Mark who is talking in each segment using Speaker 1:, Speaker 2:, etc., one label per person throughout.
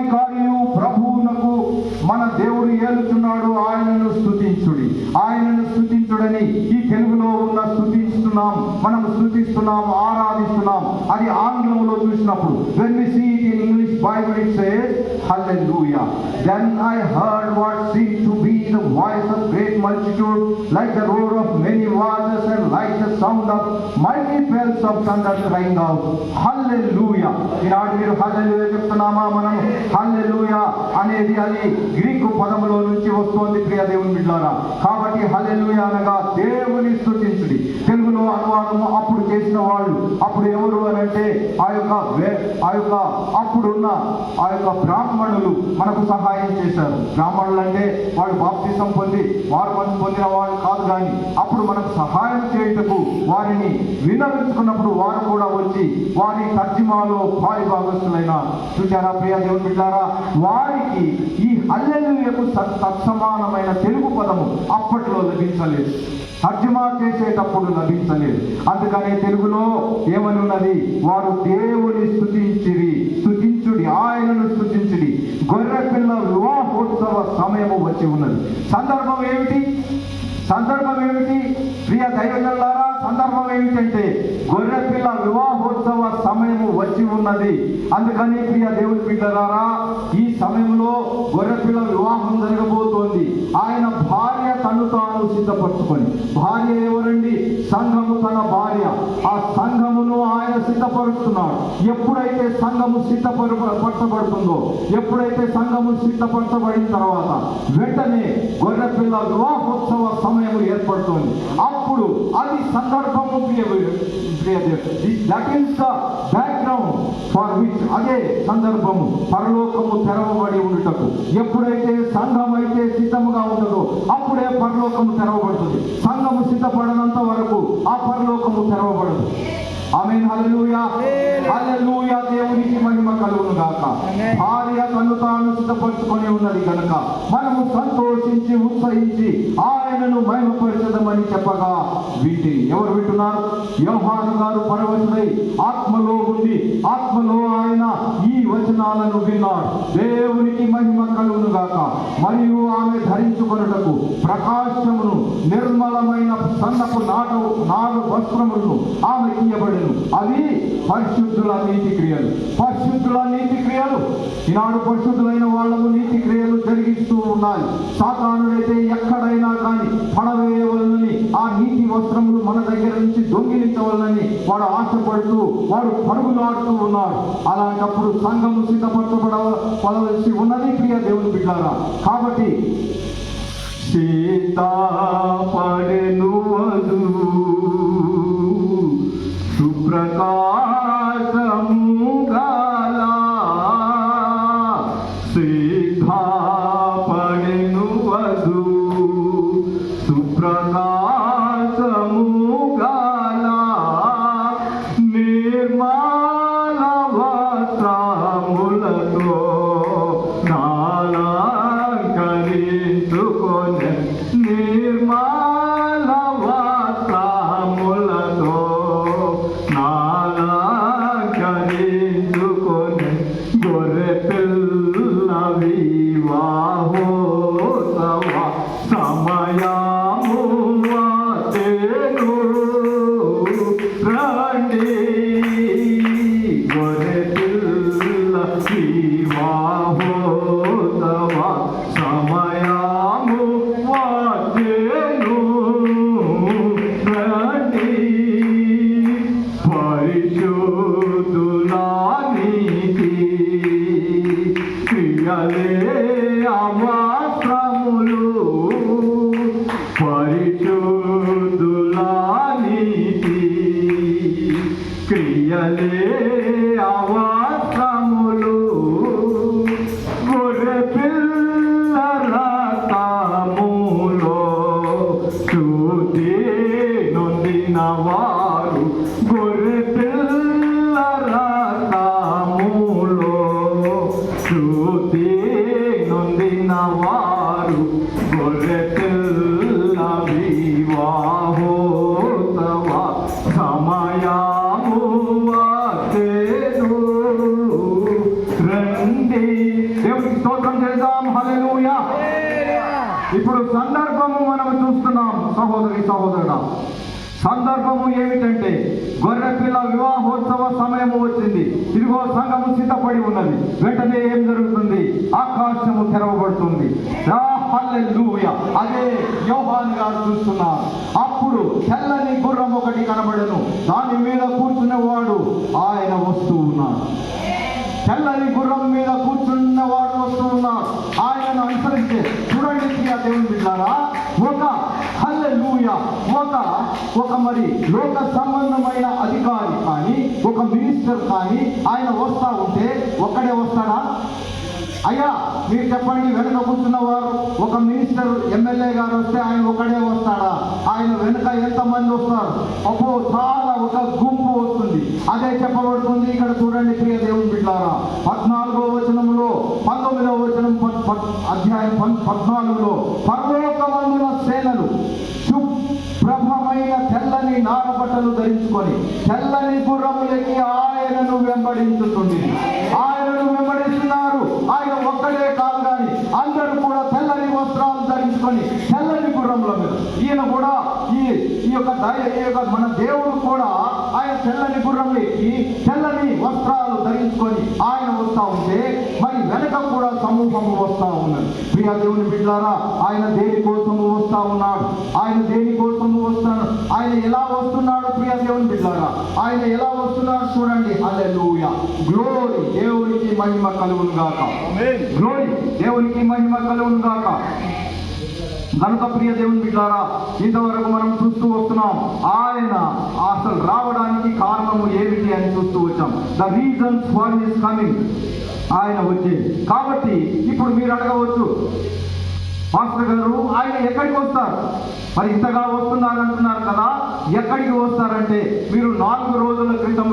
Speaker 1: సర్వాధికారియు ప్రభువునకు మన దేవుడు ఏలుచున్నాడు, ఆయనను స్తుతించుడి. ఆయనను స్తుతించుడని ఈ తెలుగులో ఉన్న స్తుతిస్తున్నాం, మనం స్తుతిస్తున్నాం, ఆరాధిస్తున్నాం. అది ఆంగ్లంలో చూసినప్పుడు when we see it in English Bible it says hallelujah. Then I heard what seemed to be the voice of great multitude, like the roar of many waters and like the sound of mighty peals of thunder, crying out hallelujah. ఈనాడు మీరు హల్లెలూయా చెప్తున్నామా? మనం హల్లెలూయా అనేది అది Greek పదములో నుంచి వస్తోంది ప్రియ దేవుని బిడ్డలారా. కాబట్టి హల్లెలూయా అనగా దేవుని స్తుతించుడి. తెలుగులో అనువాదము అప్పుడు చేసిన వాళ్ళు, అప్పుడు ఎవరు అని అంటే ఆ యొక్క అప్పుడున్న ఆ యొక్క బ్రాహ్మణులు మనకు సహాయం చేశారు. బ్రాహ్మణులు అంటే వాళ్ళు బాప్తిసం పొంది వారు మనసు పొందిన వాళ్ళు కాదు, కానీ అప్పుడు మనకు సహాయం చేయుటకు వారిని విన్నవించుకున్నప్పుడు వారు కూడా వచ్చి వారి తర్జుమాలో పాలి భాగస్తులైన చూచారా ప్రియ దేవుని బిడ్డలారా. వారికి ఈ హల్లెలూయాకు తత్సమానమైన తెలుగు పదము అప్పట్లో లభించలేదు, తర్జుమా చేసేటప్పుడు లభించలేదు. అందుకని తెలుగులో ఏమని ఉన్నది? వారు దేవుని స్తుతించుడి, ఆయనను స్తుతించుడి. గొర్రె పిల్ల వివాహోత్సవ సమయము వచ్చి ఉన్నది. సందర్భం ఏమిటి ప్రియ దైవజనులారా? సందర్భం ఏమిటంటే గొర్రెపిల్ల వివాహోత్సవ సమయము వచ్చి ఉన్నది. అందుకని ప్రియ దేవుని బిడ్డలారా, ఈ సమయంలో గొర్రెపిల్ల వివాహం జరగబోతోంది. ఆయన భార్య తను తాను సిద్ధపరచుకొని, భార్య ఎవరండి? సంఘము తన భార్య. ఆ సంఘమును ఆయన సిద్ధపరుస్తున్నాడు. ఎప్పుడైతే సంఘము సిద్ధపరచబడుతుందో, ఎప్పుడైతే సంఘము సిద్ధపరచబడిన తర్వాత వెంటనే గొర్రెపిల్ల వివాహోత్సవ సమయం ఏర్పడుతోంది. అప్పుడు అది సందర్భము that is the background for which, అదే సందర్భము పరలోకము తెరవబడి ఉండుటకు. ఎప్పుడైతే సంఘం అయితే సిద్ధముగా ఉండదో అప్పుడే పరలోకము తెరవబడుతుంది. సంఘము సిద్ధపడనంత వరకు ఆ పరలోకము తెరవబడదు. ఆమేన్. హల్లెలూయా, హల్లెలూయా. దేవునికి మహిమ కలుగును గాక. భార్య తను తాను సిద్ధపరచుకొని ఉన్నది కనుక మనము సంతోషించి ఉత్సహించి ఆయనను మహిమపరచదమని చెప్పగా వీటిని ఎవరు వింటున్నారు? యోహాను గారు పరవశుడై ఆత్మలో ఉండి ఆత్మలో ఆయన ఈ వచనాలను విన్నాడు. దేవునికి మహిమ కలుగును గాక. మరియు ఆమె ధరించుకొనుటకు ప్రకాశమును నిర్మలమైన సన్నపు నాడు వస్త్రములను ఆమెకి ఇయ్యబడి, అవి పరిశుద్ధుల నీతి క్రియలు. ఈనాడు పరిశుద్ధులైన వాళ్ళము నీతి క్రియలు జరిగిస్తూ ఉన్నాయి. సాతానుడైతే ఎక్కడైనా కానీ పడవేయవలనని, ఆ నీతి వస్త్రములు మన దగ్గర నుంచి దొంగిలించవలనని వాడు ఆశపడుతూ వాడు పరుగులాడుతూ ఉన్నాడు. అలాంటప్పుడు సంఘము సిద్ధపరచబడవలసి ఉన్నది ప్రియ దేవుని బిడ్డలారా. కాబట్టి సీతాపడెను వధువు సుప్రకాశము గల, సిద్ధపడెను వధువు సుప్రకాశము గల, నిర్మల వస్త్రములతో నాలంకరించుకొనె, నిర్మల వస్త్రములతో నాలంకరించుకొనె, గొర్రె పిల్ల వివాహోత్సవ సమయము వచ్చెను, రండి. గొర్రె పిల్ల వివాహోత్సవ సమయము వచ్చెను, రండి. పరిశుద్ధుల నీతి క్రియలే అవస్త్రములు, పరిశుద్ధుల నీతి క్రియలే అవస్త్రములు, గొర్రె పిల్ల రక్తములో శుద్ధి నొందిన వారు, గొర్రె పిల్ల రక్తములో శుద్ధి నొందిన వారు, గొర్రె పిల్ల వివాహోత్సవ సమయము వచ్చెను, రండి. దేవునికి స్తోత్రం చేద్దాం. హల్లెలూయా. ఇప్పుడు సందర్భము మనం చూస్తున్నాం సహోదరుడా. సందర్భము ఏమిటంటే గొర్రెపిల్ల వివాహోత్సవ సమయము వచ్చింది. ఇదిగో సంఘము సిద్ధపడి ఉన్నది. వెంటనే ఏం జరుగుతుంది? ఆకాశము తెరవబడుతుంది. హల్లెలూయా. అదే యోహాను గారు చూస్తున్నారు. అప్పుడు తెల్లని గుర్రం ఒకటి కనబడెను. దాని మీద కూర్చున్నవాడు ఆయన వస్తూ ఉన్నాడు. తెల్లని గుర్రం మీద కూర్చున్నవాడు వస్తూ ఉన్నాడు. ఆయనను అనుసరించే చూడండి ప్రియ దేవుని బిడ్డలారా, హల్లెలూయా, ఒక మరి లోక సంబంధమైన అధికారి కానీ ఒక మినిస్టర్ కానీ ఆయన వస్తా ఉంటే ఒక్కడే వస్తాడా? అయ్యా మీరు చెప్పండి, వెనుక కూర్చున్నవారు ఒక మినిస్టర్ ఎమ్మెల్యే గారు వస్తే ఆయన ఒకడే వస్తాడా? ఆయన వెనుక ఎంతమంది వస్తారు? అప్పుడు చాలా ఒక గుంపు వస్తుంది. అదే చెప్పబడుతుంది ఇక్కడ చూడండి ప్రియ దేవుని బిడ్డలారా, 14వ వచనంలో 19వ వచనం అధ్యాయం 14లో పరలోకమందున సేనలు శుభ్రమైన తెల్లని నారబట్టలు ధరించుకొని తెల్లని గుర్రములకి ఆయనను వెంబడించుతుంది. ఆయనను వెంబడిస్తున్నారు. ఆయన ఒక్కడే కాదు కానీ అందరూ కూడా తెల్లని వస్త్రాలు ధరించుకొని తెల్లని గుర్రముల మీద. ఈయన కూడా ఈ యొక్క మన దేవుడు కూడా ఆయన తెల్లని గుర్రం ఎక్కి తెల్లని వస్త్రాలు ధరించుకొని ఆయన వస్తా ఉంటే మరి వెనక కూడా సమూహము వస్తా ఉన్నది. ప్రియ దేవుని బిడ్డలారా, ఆయన దేనికోసము వస్తా ఉన్నాడు? ఆయన దేనికోసము వస్తాడు? ఆయన ఎలా వస్తున్నాడు? ప్రియ దేవుని బిడ్డలారా, ఆయన ఎలా వస్తున్నాడు చూడండి. హల్లెలూయా. గ్లోరీ, దేవునికి మహిమ కలుగును గాక. గ్లోరీ, దేవునికి మహిమ కలుగును గాక. కనుక ప్రియ దేవుని బిడ్డలారా, ఇంతవరకు మనం చూస్తూ వస్తున్నాం ఆయన అసలు రావడానికి కారణము ఏమిటి అని చూస్తూ వచ్చాం. The reasons for his coming, ఆయన వచ్చే. కాబట్టి ఇప్పుడు మీరు అడగవచ్చు, మాస్టర్ గారు ఆయన ఎక్కడికి వస్తారు? మరి ఇంతగా వస్తున్నారు అంటున్నారు కదా, ఎక్కడికి వస్తారంటే మీరు 4 రోజుల క్రితం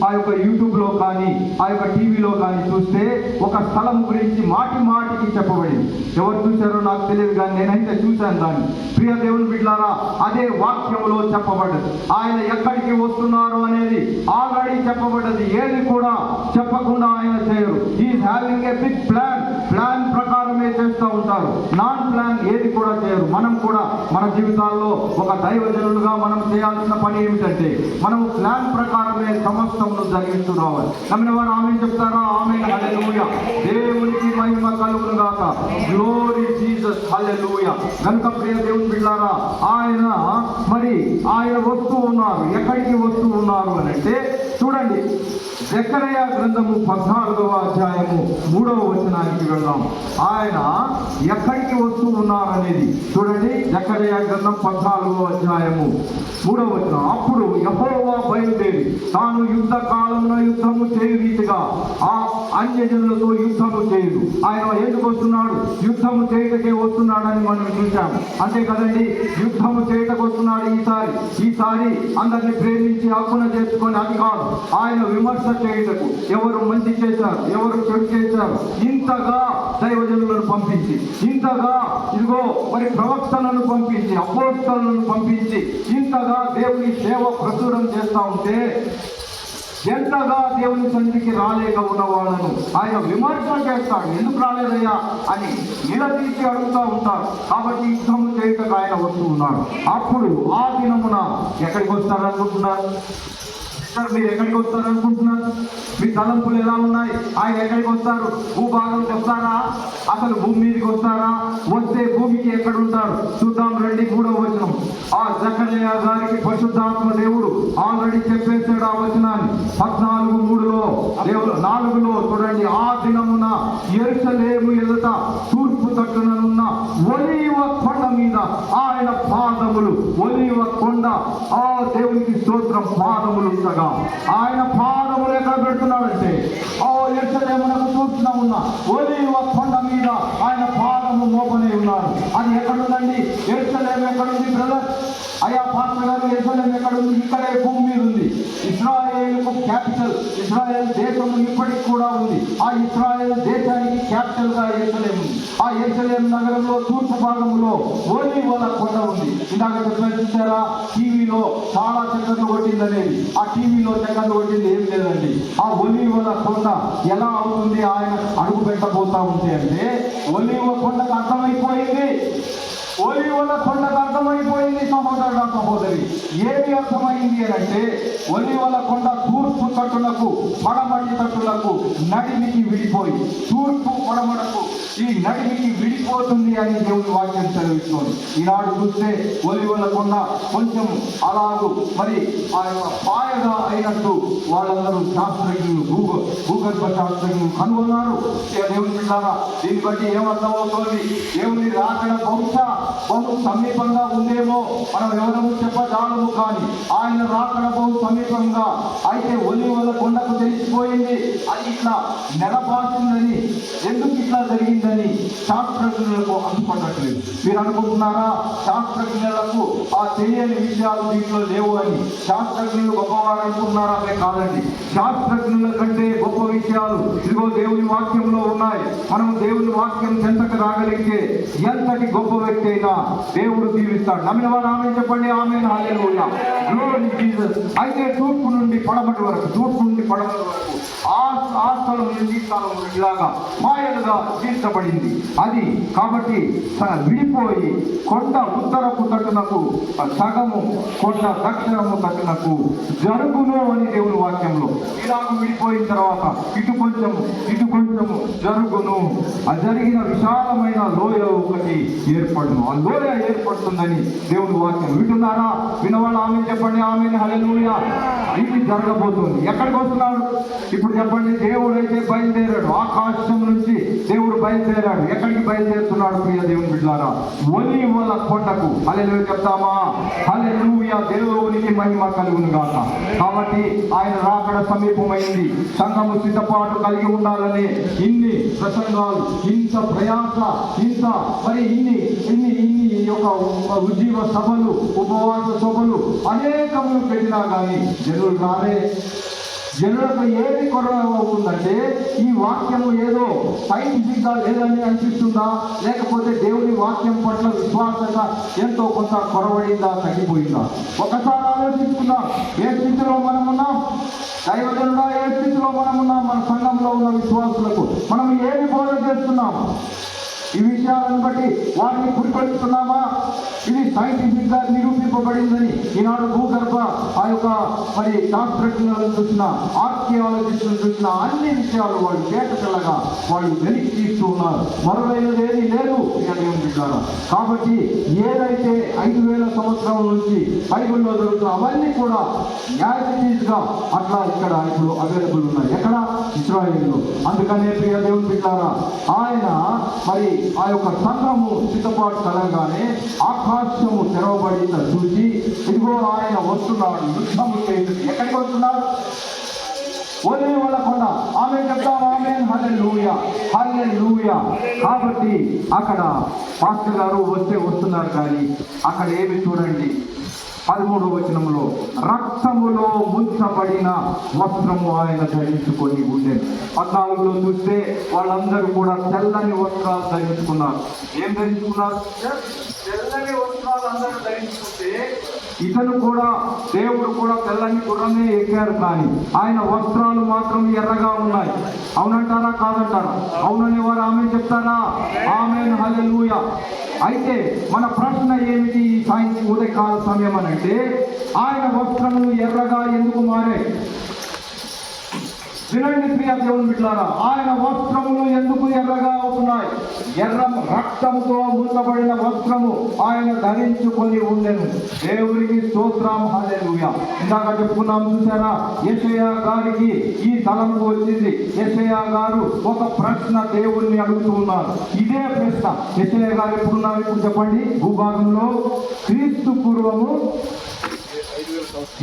Speaker 1: ఆ యొక్క యూట్యూబ్లో కానీ ఆ యొక్క టీవీలో కానీ చూస్తే ఒక స్థలం గురించి మాటికి చెప్పబడింది. ఎవరు చూశారో నాకు తెలియదు కానీ నేనైతే చూశాను దాన్ని. ప్రియ దేవుని బిడ్డలారా, అదే వాక్యంలో చెప్పబడ్డది. ఆయన ఎక్కడికి వస్తున్నారు అనేది ఆల్రెడీ చెప్పబడ్డది. ఏది కూడా చెప్పకుండా ఆయన చేయరు. Is having a big plan ప్రకారమే చేస్తూ ఉంటారు. నాన్ ప్లాన్ ఏది కూడా చేయరు. మనం కూడా మన జీవితాల్లో ఒక దైవజనులుగా మనం చేయాల్సిన పని ఏమిటంటే మనం ప్లాన్ ప్రకారమే సమస్తమును జరిగిస్తూ రావాలి. నమ్మిన వారు ఆమె చెప్తారా? ఆమె. హల్లెలూయా. దేవునికి మహిమ కలుగును గాక. Glory Jesus. హల్లెలూయా. కనుక ప్రియ దేవుని బిడ్డలారా, ఆయన వస్తూ ఉన్నారు. ఎక్కడికి వస్తూ ఉన్నారు అని అంటే చూడండి, జకరియా గ్రంథము 14వ అధ్యాయము 3వ వచనానికి వెళ్దాం. ఆయన ఎక్కడికి వస్తూ ఉన్నారు అనేది చూడండి. జకరియా గ్రంథం 14వ అధ్యాయము 3వ వచనం. అప్పుడు యెహోవా బయలుదేరి తాను యుద్ధ కాలంలో యుద్ధము చేయు రీతిగా ఆ అన్యజనులతో యుద్ధము చేయదు. ఆయన ఎందుకు వస్తున్నాడు? యుద్ధము చేయటకే వస్తున్నాడని మనం చూశాము. అంతే కదండి, యుద్ధము చేయటకు వస్తున్నాడు. ఈసారి అందరినీ ప్రేమించి హక్కున చేసుకొని అది కాదు, ఆయన విమర్శ చేయటకు. ఎవరు మంచి చేశారు, ఎవరు చెడు చేశారు, ఇంతగా దైవజనులను పంపించి, ఇంతగా ఇదిగో మరి ప్రవక్తలను పంపించి, అపోస్తలులను పంపించి ఇంతగా దేవుని సేవ ప్రచురం చేస్తూ ఉంటే ఎంతగా దేవుని సన్నిధికి రాలేక ఉన్న వాళ్ళను ఆయన విమర్శన చేస్తాడు. ఎందుకు రాలేదయ్యా అని నిలదీసి అడుగుతూ ఉంటారు. కాబట్టి యుద్ధం చేయటకు ఆయన వస్తూ ఉన్నాడు. అప్పుడు ఆ దినమున ఎక్కడికి వస్తారనుకుంటున్నారు? మీరు ఎక్కడికి వస్తారనుకుంటున్నారు? మీ తలంపులు ఎలా ఉన్నాయి? ఆయన ఎక్కడికి వస్తారు? భూభాగంకి వస్తారా? అసలు భూమి మీదకి వస్తారా? వస్తే భూమికి ఎక్కడ ఉంటారు? చూద్దాం రండి. 3వ వచనం. ఆ జకరియా గారికి పరిశుద్ధాత్మ దేవుడు ఆల్రెడీ చెప్పేశాడు ఆ వచనాన్ని. 14:3లో దేవుడు 4లో చూడండి. ఆ దినమున యెరూషలేము ఎదుట తూర్పు తట్టుననున్న ఒలీవ కొండ మీద ఆయన పాదములు, ఒలీవ కొండ, ఆ దేవునికి స్తోత్రం, పాదములు ఉండగా ఆయన పాదములు ఎక్కడ పెడుతున్నాడంటే యెరూషలేమునకు తూర్పున ఉన్న ఒలీవ కొండ మీద ఆయన పాదము మోపనే ఉన్నారు. అది ఎక్కడుందండి? యెరూషలేము ఎక్కడుంది బ్రదర్? అయ్యా పాస్టర్ గారు యెరూషలేం ఎక్కడ ఉంది? ఇక్కడే భూమి మీద ఉంది. ఇశ్రాయేలుకు క్యాపిటల్, ఇశ్రాయేల్ దేశం ఇప్పటికి కూడా ఉంది. ఆ ఇశ్రాయేల్ దేశానికి క్యాపిటల్ గా యెరూషలేం ఉంది. ఆ యెరూషలేం నగరంలో తూర్పు భాగంలో ఒలీవల కొండ ఉంది. ఇందాక చూసారా టీవీలో చాలా చక్కర్లు కొట్టిందనేది. ఆ టీవీలో చక్కర్లు కొట్టింది ఏం లేదండి. ఆ ఒలీవల కొండ ఎలా అవుతుంది ఆయన అడుగు పెట్టబోతా ఉంటే అంటే ఒలీవ కొండకు అర్థమైపోయింది. ఒలీవల కొండకు అర్థమైపోయింది సహోదరుడా సహోదరి. ఏమి అర్థమైంది అని అంటే ఒలీవల కొండ తూర్పు తట్టులకు పడమటి తట్టులకు నడిమికి విడిపోయి తూర్పు పడమటకు ఈ నడిమికి విడిపోతుంది అని దేవుని వాక్యం చదివిస్తోంది. ఈనాడు చూస్తే ఒలీవల కొండ కొంచెం అలాగూ మరి ఆ యొక్క పాయగా అయినట్టు వాళ్ళందరూ శాస్త్రజ్ఞులు భూగర్భ శాస్త్రజ్ఞులు కనుగొన్నారు. దేవుని బిడ్డారా, దీన్ని బట్టి ఏమర్థమవుతోంది? దేవుని రాకడ బహుశా బహు సమీపంగా ఉందేమో మనం ఎవరము చెప్పజాలము, కానీ ఆయన రాకడ బహు సమీపంగా. అయితే ఒలీవల కొండకు తెలిసిపోయింది అది ఇట్లా నెలబాసిందని, ఎందుకు ఇట్లా జరిగిందని శాస్త్రజ్ఞులకు అందుపడట్లేదు. మీరు అనుకుంటున్నారా శాస్త్రజ్ఞులకు ఆ తెలియని విషయాలు దీంట్లో లేవు అని? శాస్త్రజ్ఞులు గొప్పవారు అనుకుంటున్నారా? అదే కాదండి. శాస్త్రజ్ఞుల కంటే గొప్ప విషయాలు ఇదిగో దేవుని వాక్యంలో ఉన్నాయి. మనం దేవుని వాక్యం చెంతకు రాగలిగితే ఎంతటి గొప్ప వ్యక్తి అయినా దేవుడు దీవిస్తాడు. నమ్మిన వారు ఆమేన్ చెప్పండి. ఆమేన్, హల్లెలూయా, గ్లోరీ జీసస్. అయితే తూర్పు నుండి పడమటి వరకు, తూర్పు నుండి పడమటి వరకు ఆ స్థలం నుండి స్థలం ఇలాగా మాయలుగా తీర్చబడింది అది. కాబట్టి విడిపోయి కొండ ఉత్తరపు తట్టునకు సగము, కొండ దక్షిణము తట్టునకు జరుగును అని దేవుని వాక్యంలో. ఇలాగ విడిపోయిన తర్వాత ఇటు కొంచెము జరుగును. ఆ జరిగిన విశాలమైన లోయ ఒకటి ఏర్పడును. ఆ లోయ ఏర్పడుతుందని దేవుని వాక్యం. వింటున్నారా? వినవాళ్ళు ఆమేన్ చెప్పండి. ఆమేన్, హల్లెలూయా. ఇది జరగబోతుంది. ఎక్కడికి వస్తున్నాడు ఇప్పుడు చెప్పండి? దేవుడు అయితే బయలుదేరాడు. ఆకాశం నుంచి దేవుడు బయలుదేరాడు. ఎక్కడికి బయలుదేరుతున్నాడు ప్రియ దేవుని బిడ్డలారా? ఒలీవల కొండకు. హల్లెలూయా చెప్తామా? హల్లెలూయా, దేవునికి మహిమ కలుగును గాక. కాబట్టి ఆయన రాకడ సమీపమైంది. సంఘము సిద్ధపాటు కలిగి ఉండాలని ఇన్ని ప్రసంగాలు, ఇంత ప్రయాస, ఇంత మరి ఇన్ని యొక్క ఉజ్జీవ సభలు, ఉపవాస సభలు అనేకములు పెట్టినా కానీ జనులు రాలే. జనులకు ఏది కొరవ అవుతుందంటే ఈ వాక్యము ఏదో సైంటిఫిక్ గా లేదని అనిపిస్తుందా, లేకపోతే దేవుని వాక్యం పట్ల విశ్వాసంగా ఎంతో కొంత కొరవడిందా, తగ్గిపోయిందా? ఒకసారి ఆలోచించుకుందాం. ఏ స్థితిలో మనం ఉన్నాం? దైవజనుడా, ఏ స్థితిలో మనం ఉన్నాం? మన సంఘంలో ఉన్న విశ్వాసులకు మనం ఏమి బోధ చేస్తున్నాం? ఈ విషయాలను బట్టి వారిని పురికొల్పుతున్నామా? ఇది సైంటిఫిక్ గా నిరూపింపబడిందని ఈనాడు భూగర్భ ఆ యొక్క మరి శాస్త్రజ్ఞులను చూసిన, ఆర్కియాలజిస్టులను చూసిన అన్ని విషయాలు వాళ్ళు తేటతెల్లగా వాళ్ళు వెలికి తీస్తూ ఉన్నారు. మరువైనది ఏది లేదు బిడ్డారా. కాబట్టి ఏదైతే 5000 సంవత్సరాల నుంచి బైబిల్లో జరుగుతున్న అవన్నీ కూడా యాజిటీస్ గా అట్లా ఇక్కడ ఇప్పుడు అవైలబుల్ ఉన్నాయి. ఎక్కడ? ఇశ్రాయేలులో. అందుకనే ప్రియ దేవుని బిడ్డారా, ఆయన మరి ఆ యొక్క సంఘము సిద్ధపాటు కలగానే ఆకాశము తెరవబడింద చూసి ఇదిగో ఆయన వస్తున్నాడు, యుద్ధము చేసి. ఎక్కడికి వస్తున్నాడు? ఒలీవల కొండ. ఆమేన్ చెప్తాం. ఆమేన్, హల్లెలూయా, హల్లెలూయా. కాబట్టి అక్కడ పాస్టర్ గారు వస్తున్నారు, కానీ అక్కడ ఏమి చూడండి 13వ వచనంలో రక్తములో ముంచబడిన వస్త్రము ఆయన ధరించుకొని ఉండేది. 14లో చూస్తే వాళ్ళందరూ కూడా తెల్లని వస్త్రాలు ధరించుకున్నారు. ఏం ధరించుకున్నారు? తెల్లని వస్త్రాలు అందరూ ధరించుకుంటే ఇతను కూడా, దేవుడు కూడా తెల్లని గుర్రమే ఎక్కారు, కానీ ఆయన వస్త్రాలు మాత్రం ఎర్రగా ఉన్నాయి. అవునంటారా? కాదంటారా? అవునని వారు ఆమేన్ చెప్తారా? ఆమేన్, హల్లెలూయా. అయితే మన ప్రశ్న ఏమిటి ఈ సాయంత్రం ఉదయకాల సమయం అని అంటే, ఆయన వస్త్రములు ఎర్రగా ఎందుకు మారాయి? వినండి ప్రియ దేవుని బిడ్డలారా, ఆయన వస్త్రములు ఎందుకు ఎర్రగా అవుతున్నాయి? ఎర్ర రక్తముతో ముంచబడిన వస్త్రము ఆయన ధరించుకొని ఉండెను. దేవునికి స్తోత్రం, హల్లెలూయా. ఇందాక చెప్పుకున్నాం, చూసారా? యెషయా గారికి ఈ తలంపు వచ్చింది. యెషయా గారు ఒక ప్రశ్న దేవుడిని అడుగుతూ ఉన్నారు. ఇదే ప్రశ్న యెషయా గారు ఎప్పుడున్నారు? ఇప్పుడు చెప్పండి. భూభాగంలో క్రీస్తు పూర్వము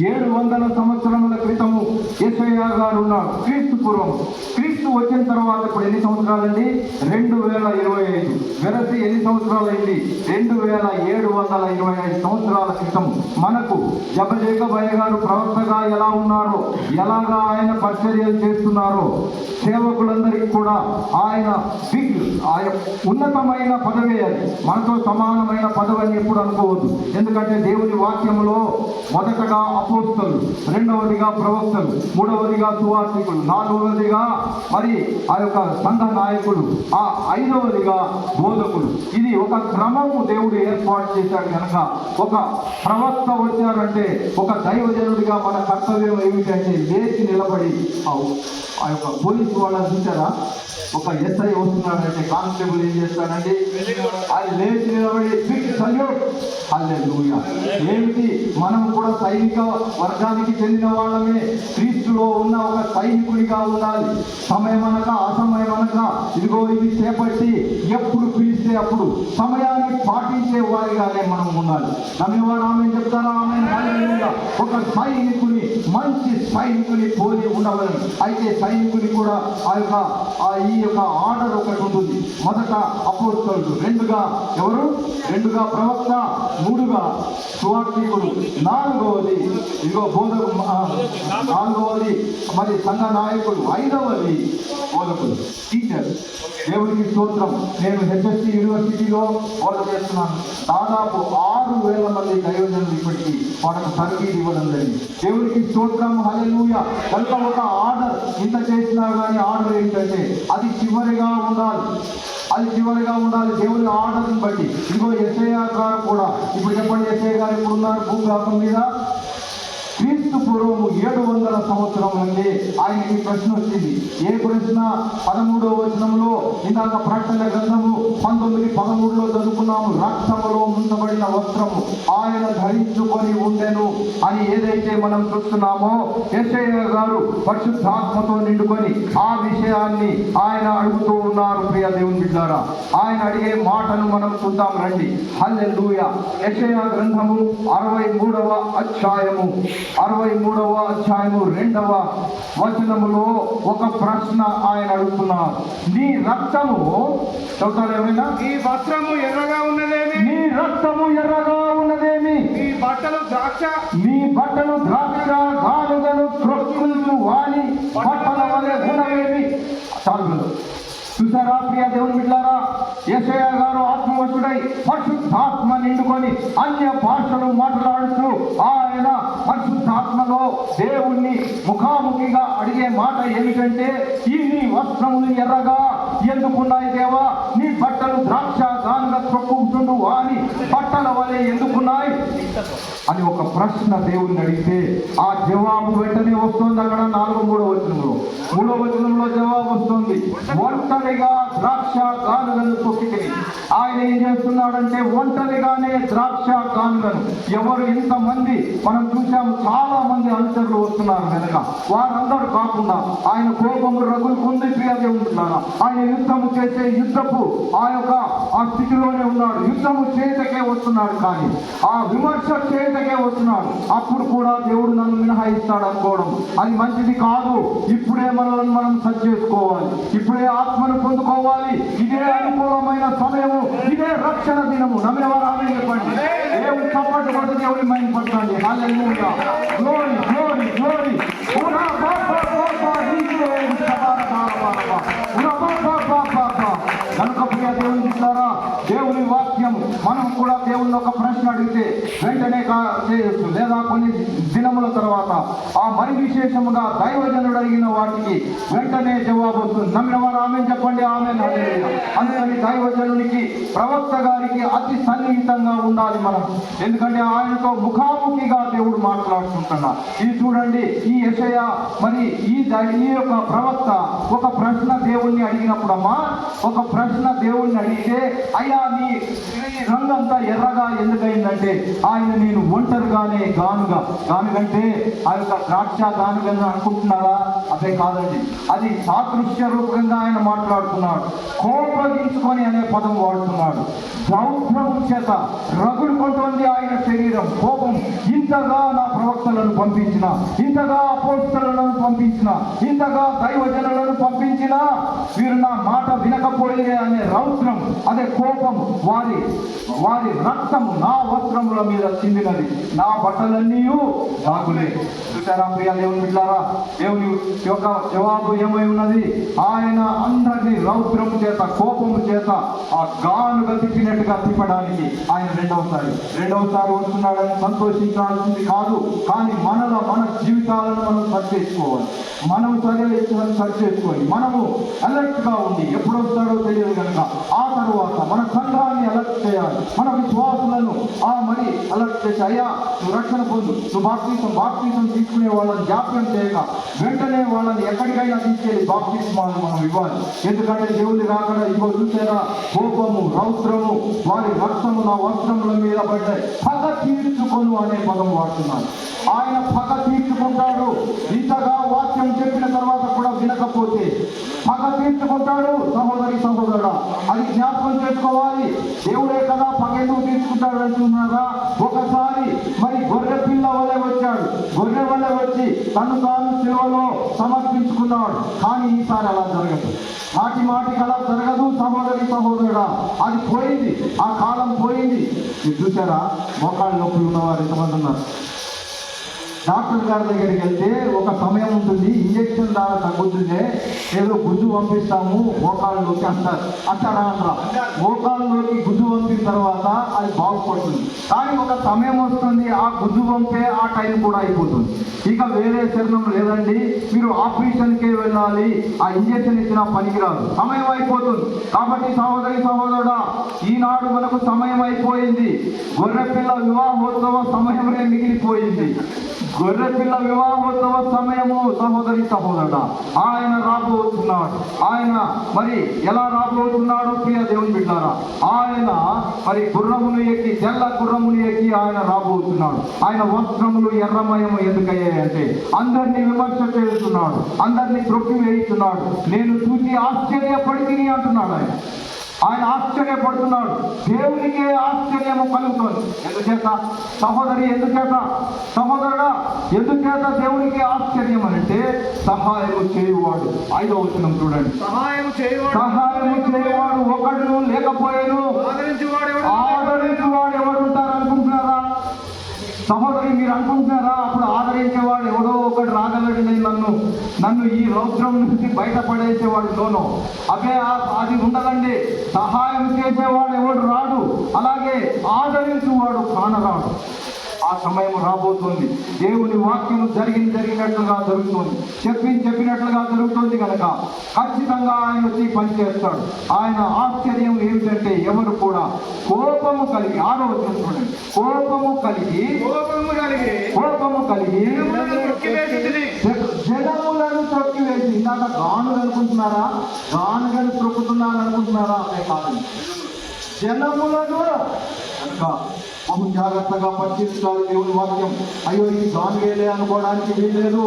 Speaker 1: 700 సంవత్సరముల క్రితము యేషయా గారు ఉన్నారు. క్రీస్తు పూర్వం. క్రీస్తు వచ్చిన తర్వాత ఇప్పుడు ఎన్ని సంవత్సరాలండి? 2025. వెరసి ఎన్ని సంవత్సరాలైంది? 2725 సంవత్సరాల క్రితం మనకు జబజేకబయ్య గారు ప్రవక్తగా ఎలా ఉన్నారో, ఎలాగా ఆయన పరిచర్యలు చేస్తున్నారో, సేవకులందరికీ కూడా ఆయన ఉన్నతమైన పదవి. అది మనతో సమానమైన పదవి అని ఎప్పుడు అనుకోవద్దు. ఎందుకంటే దేవుని వాక్యంలో మొదటగా అపోస్తలు, రెండవదిగా ప్రవక్తలు, మూడవదిగా సువార్తికులు, నాలుగవదిగా మరి ఆ యొక్క సంఘ నాయకులు, ఆ ఐదవదిగా బోధకులు. ఇది ఒక క్రమము దేవుడు ఏర్పాటు చేశాడు. కనుక ఒక ప్రవక్త వచ్చారంటే, ఒక దైవజనుడిగా మన కర్తవ్యం ఏమిటంటే లేచి నిలబడి ఆ యొక్క పోలీసు వాళ్ళని చూసారా? ఒక ఎస్ఐ వస్తున్నాడంటే కానిస్టేబుల్ ఏం చేస్తాడండి? అది లేచి నిలబడి బిగ్ సల్యూట్, హల్లెలూయా. ఏమిటి? మనం కూడా సైనిక వర్గానికి చెందిన వాళ్ళమే. క్రీస్తులో ఉన్న ఒక సైనికుడిగా ఉండాలి. సమయమనక అసమయమనక ఇదిగో ఇది చేపట్టి ఎప్పుడు పిలిస్తే అప్పుడు సమయాన్ని పాటించే వారిగానే మనం ఉండాలి. నమ్మేవారు ఆమె చెప్తారా? ఆమె హల్లెలూయా. ఒక సైనికుని, మంచి సైనికుని పోలి ఉండవలను. అయితే సైనికుని కూడా ఈ యొక్క ఆర్డర్ ఒకటి ఉంటుంది. మొదట అపోస్తలుడు, రెండుగా ఎవరు? రెండుగా ప్రవక్త, మూడుగా సువార్తికుడు, నాలుగవది ఇదిగో బోధకు, నాలుగవది మరి సంఘ నాయకుడు, ఐదవది బోధకుడు, టీచర్. దేవుడికి స్తోత్రం. నేను హెచ్ఎస్సి యూనివర్సిటీలో బోధ చేస్తున్నాను. దాదాపు 6000 మంది దైవజనులు ఇప్పటికీ వాళ్ళకు తరగతి ఇవ్వడం జరిగింది. దేవుడికి స్తోత్రం, హల్లెలూయా. కనుక ఒక ఆర్డర్ ఇంత చేసినా కానీ ఆర్డర్ ఏంటంటే అది చివరిగా ఉండాలి. అది చివరిగా ఉండాలి దేవుని ఆర్డర్ని బట్టి. ఇదిగో యేషయా గారు కూడా, ఇప్పుడు చెప్పండి, యేషయా గారు ఇప్పుడు ఉన్నారు భూభాగం మీద. క్రీస్తు పూర్వము 700 సంవత్సరం నుండి ఆయనకి ప్రశ్న వచ్చింది. ఏ ప్రశ్న? 13వ వచనంలో, ఇందాక ప్రకటన గ్రంథము 19:13లో చదువుకున్నాము. రక్తములో ముంచబడిన వస్త్రము ఆయన ధరించుకొని ఉండెను అని ఏదైతే మనం చూస్తున్నామో, యేషయా గారు పరిశుద్ధాత్మతో నిండుకొని ఆ విషయాన్ని ఆయన అడుగుతూ ఉన్నారు. ప్రియ దేవుని బిడ్డలారా, ఆయన అడిగే మాటను మనం చూద్దాం రండి. హల్లెలూయా. యేషయా గ్రంథము 63వ అధ్యాయము 2వ వచనములో ఒక ప్రశ్న ఆయన అడుగుతున్నారు. నీ రక్తము, చదువుతారు ఎవరైనా?
Speaker 2: నీ వస్త్రము ఎర్రగా ఉన్నదేమి?
Speaker 1: నీ రక్తము ఎర్రగా ఉన్నదేమి?
Speaker 2: నీ బట్టలు ద్రాక్ష
Speaker 1: గానుగను త్రొక్కులు వాని బట్టల వలె ఉన్నవేమి? చాలు. చూసారా ప్రియ దేవుని బిడ్డలారా, యేషయా గారు ఆత్మవశుడై పరిశుద్ధాత్మ నిండుకొని అన్య భాషలు మాట్లాడుతూ ఆయన పరిశుద్ధాత్మలో దేవుణ్ణి ముఖాముఖిగా అడిగే మాట ఏమిటంటే, ఈ నీ వస్త్రములు ఎర్రగా ఎందుకున్నాయి దేవా? నీ బట్టలు ద్రాక్ష గానుగ త్రొక్కుతుండు అని బట్టల వలె ఎందుకున్నాయి అని ఒక ప్రశ్న దేవుణ్ణి అడిగితే ఆ జవాబు వెంటనే వస్తుంది. అక్కడ 3వ వచనంలో జవాబు వస్తుంది. ఒంటరిగా ద్రాక్ష గానుగను తొక్కితిని. ఆయన ఏం చేస్తున్నాడంటే ఒంటరిగానే ద్రాక్ష గానుగను. ఎవరు ఇంతమంది మనం చూసాము, చాలా మంది అనుచరులు వస్తున్నారు వెనక. వారందరూ కాకుండా ఆయన కోపము రగులుకుంది. ప్రియ దేవుడున్నారా, ఆయన యుద్ధము చేసే యుద్ధపు ఆ స్థితిలోనే ఉన్నాడు. యుద్ధము చేతకే వస్తున్నాడు, కానీ ఆ విమర్శ చేతకే వస్తున్నాడు. అప్పుడు కూడా దేవుడు నన్ను మినహాయిస్తాడు అనుకోవడం అది మంచిది కాదు. ఇప్పుడే మనల్ని మనం సరి చేసుకోవాలి. ఇప్పుడే ఆత్మను పొందుకోవాలి. ఇదే అనుకూలమైన సమయము, ఇదే రక్షణ దినము. నమ్మేవారు ఆమె చెప్పండి. దేవుని చప్పట్లు కొడుతూ దేవుని మైంపట్టండి. హల్లెలూయా. Glory glory glory. కనుక ప్రియ దేవుని ఇస్తారా, దేవుని వాక్యం మనం కూడా దేవుని ఒక ప్రశ్న అడిగితే వెంటనే చేయొచ్చు, లేదా కొన్ని దినముల తర్వాత ఆ మరి విశేషముగా దైవజనుడు అడిగిన వాటికి వెంటనే జవాబు వస్తుంది. నమ్మిన వారు ఆమె చెప్పండి. ఆమె అందుకని దైవజనునికి, ప్రవక్త గారికి అతి సన్నిహితంగా ఉండాలి మనం. ఎందుకంటే ఆయనతో ముఖాముఖిగా దేవుడు మాట్లాడుతుంటున్నాడు. ఇది చూడండి, ఈ యేషయా మరి ఈ యొక్క ప్రవక్త ఒక ప్రశ్న దేవుణ్ణి అడిగినప్పుడమ్మా, ఒక ప్రశ్న దేవుణ్ణి అడిగితే, అయ్యా నీ రంగంతా ఎర్రగా ఎందుకైందంటే ఆయన నేను ఒంటరిగానే గానుగంటే ఆ యొక్క ద్రాక్ష గానుగని అనుకుంటున్నారా? అదే కాదండి, అది సాదృశ్య రూపంగా ఆయన మాట్లాడుతున్నాడు. కోపగించుకొని అనే పదం వాడుతున్నాడు. రౌద్రం చేత రగులుకుంటోంది ఆయన శరీరం, కోపం. ఇంతగా నా ప్రవక్తలను పంపించిన, ఇంతగా అపోస్తలులను పంపించిన, ఇంతగా దైవజనులను పంపించిన వీరు నా మాట వినకపోయే అనే రౌద్రం, అదే కోపం. వారి రక్తము నా వస్త్రముల మీద చిందినది, నా బట్టలన్నీ దాగులే. చూసారా ప్రియ దేవుని బిడ్డలారా, దేవుని యొక్క జవాబు ఏమై ఉన్నది? ఆయన అందరినీ రౌద్రము చేత, కోపము చేత ఆ గానుగా తిప్పినట్టుగా తిప్పడానికి ఆయన రెండవసారి వస్తున్నాడని సంతోషించాల్సింది కాదు. కానీ మన జీవితాలను మనం సరి చేసుకోవాలి. మనం సరి చేసుకొని మనము అలర్ట్ గా ఉండి ఎప్పుడు వస్తాడో తెలియదు కనుక ఆ తర్వాత మన సంఘాన్ని అలర్ట్ చేయాలి. మన విశ్వాసులను మరి అలర్ట్ చేసి, అయ్యా నువ్వు రక్షణ పొందు, నువ్వు బాప్తీసం తీసుకునే వాళ్ళని జాప్యం చేయక వెంటనే వాళ్ళని ఎక్కడికైనా తీసుకెళ్ళి బాప్తిస్మాలను మనం ఇవ్వాలి. ఎందుకంటే దేవుని రాకుండా ఇవ్వ చూసారా, కోపము, రౌద్రము, వారి రక్తము నా వస్త్రముల మీద పడ్డాయి. పగ తీర్చుకొను అనే పదం వాడుతున్నాడు. ఆయన పగ తీర్చుకుంటాడు. ఇంతగా వాక్యం చెప్పిన తర్వాత కూడా వినకపోతే పగ తీర్చుకుంటాడు. సహోదరుడా, అది జ్ఞాపకం చేసుకోవాలి. దేవుడే కదా పగ ఎందుకు తీర్చుకుంటాడు అంటున్నారా? ఒకసారి మరి గొర్రె పిల్ల వలె వచ్చాడు, గొర్రె వలె వచ్చి తను సిలువలో సమర్పించుకున్నాడు. కానీ ఈసారి అలా జరగదు, మాటికి అలా జరగదు. సహోదరుడా, అది పోయింది, ఆ కాలం పోయింది. మీరు చూసారా, మోకాళ్ళ నొప్పులు ఉన్నవారు ఎంతమంది ఉన్నారు? డాక్టర్ గారి దగ్గరికి వెళ్తే ఒక సమయం ఉంటుంది, ఇంజక్షన్ ద్వారా తగ్గుతుందే, ఏదో గుజ్జు పంపిస్తాము మోకాళ్ళలోకి అంటారా? మోకాళ్ళలోకి గుజ్జు పంపిన తర్వాత అది బాగుపడుతుంది. కానీ ఒక సమయం వస్తుంది, ఆ గుజ్జు పంపే ఆ టైం కూడా అయిపోతుంది. ఇక వేరే శరణం లేదండి, మీరు ఆపరేషన్కే వెళ్ళాలి, ఆ ఇంజక్షన్ ఇచ్చిన పనికిరాదు, సమయం అయిపోతుంది. కాబట్టి సహోదరుడా, ఈనాడు మనకు సమయం అయిపోయింది. గొర్రెపిల్ల వివాహోత్సవ సమయమే మిగిలిపోయింది. గొర్రెపిల్ల వివాహోత్సవ సమయము సహోదరుడా, ఆయన రాబోతున్నాడు. ఆయన మరి ఎలా రాబోతున్నాడు ప్రియ దేవుని బిడ్డారా? ఆయన మరి గుర్రమును ఎక్కి, తెల్ల గుర్రమును ఎక్కి ఆయన రాబోతున్నాడు. ఆయన వస్త్రములు ఎర్రమయము ఎందుకయ్యాయంటే అందరినీ విమర్శ చేస్తున్నాడు, అందరినీ త్రొక్కి వేయిస్తున్నాడు. నేను చూసి ఆశ్చర్యపడి అంటున్నాడు. ఆయన ఆశ్చర్యపడుతున్నాడు. దేవునికే ఆశ్చర్యము కలుగుతుంది. ఎందుచేత సహోదరుడా, ఎందుచేత దేవునికి ఆశ్చర్యం అంటే సహాయము చేయువాడు. 5వ వచనం చూడండి. సహాయము చేయువాడు ఒకడు లేకపోయాను, ఆదరించువాడు ఎవరు ఉంటారు అనుకుంటున్నారా? సహోదరి, మీరు అనుకుంటున్నారా అప్పుడు ఆదరించేవాడు ఎవడో ఒకటి రాగలడు, నన్ను ఈ రౌద్రం నుంచి బయటపడేసేవాడు? నోనో, అది ఉండదండి. సహాయం చేసేవాడు ఎవడు రాడు, అలాగే ఆదరించేవాడు కానరాడు. ఆ సమయం రాబోతుంది. దేవుని వాక్యం జరిగినట్లుగా జరుగుతుంది, చెప్పినట్లుగా జరుగుతుంది కనుక ఖచ్చితంగా ఆయన వచ్చి పనిచేస్తాడు. ఆయన ఆశ్చర్యం ఏమిటంటే ఎవరు కూడా కోపము కలిగి, 6వ వచనం చూడండి, కోపము కలిగి జనములను త్రొక్కివేసి. ఇందాక గానుగ అనుకుంటున్నారా? గానుగను త్రొక్కుతున్నారు అనుకుంటున్నారా? అదే కాదు, జనములను బహు జాగ్రత్తగా పరిశీలించాలి దేవుని వాక్యం. అయ్యో ఇది గానుగేలే అనుకోవడానికి వీల్లేదు.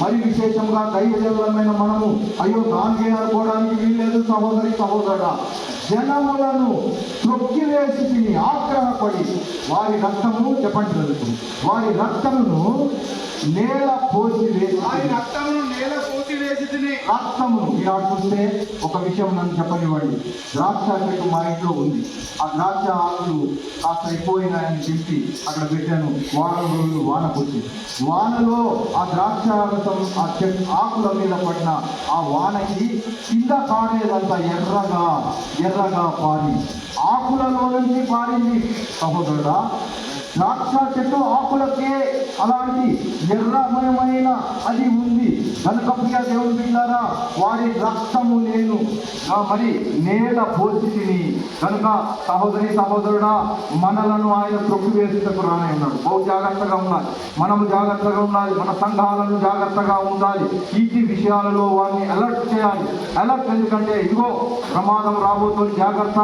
Speaker 1: మరి విశేషంగా దైవజనులమైన మనము అయ్యో గానుగే అనుకోవడానికి వీల్లేదు. సహోదరుడా, జనములను త్రొక్కివేసి తిని ఆగ్రహపడి వారి రక్తము చెప్పండి, వారి రక్తమును నేల పోసి వేసి, రక్తమును ఇలా చూస్తే ఒక విషయం నన్ను చెప్పనివ్వండి. ద్రాక్ష చెట్టు మా ఇంట్లో ఉంది. ఆ ద్రాక్ష ఆకులు కాస్త అయిపోయినాయని చెప్పి అక్కడ పెట్టాను. వారం రోజులు వాన పోసి, వానలో ఆ ద్రాక్ష ఆ చెట్టు ఆకుల మీద పడిన ఆ వానకి కింద కాడేదంతా ఎర్రగా పారి, ఆకులలో నుంచి పారింది. సహోదరుడా, ద్రాక్ష చెట్టు ఆకులకే అలాంటి ఎర్రమయమైన అది ఉంది కనుక ప్రియ దేవుని బిడ్డలారా, వారి రక్తము నేను మరి నేల పోసి తిని కనుక సహోదరి సహోదరుడా, మనలను ఆయన త్రొక్కివేసుటకు రానే ఉన్నాడు. బహు జాగ్రత్తగా ఉండాలి, మనము జాగ్రత్తగా ఉండాలి, మన సంఘాలను జాగ్రత్తగా ఉండాలి. ఈ విషయాలలో వారిని అలర్ట్ చేయాలి. అలర్ట్ ఎందుకంటే ఇదిగో ప్రమాదం రాబోతుంది జాగ్రత్త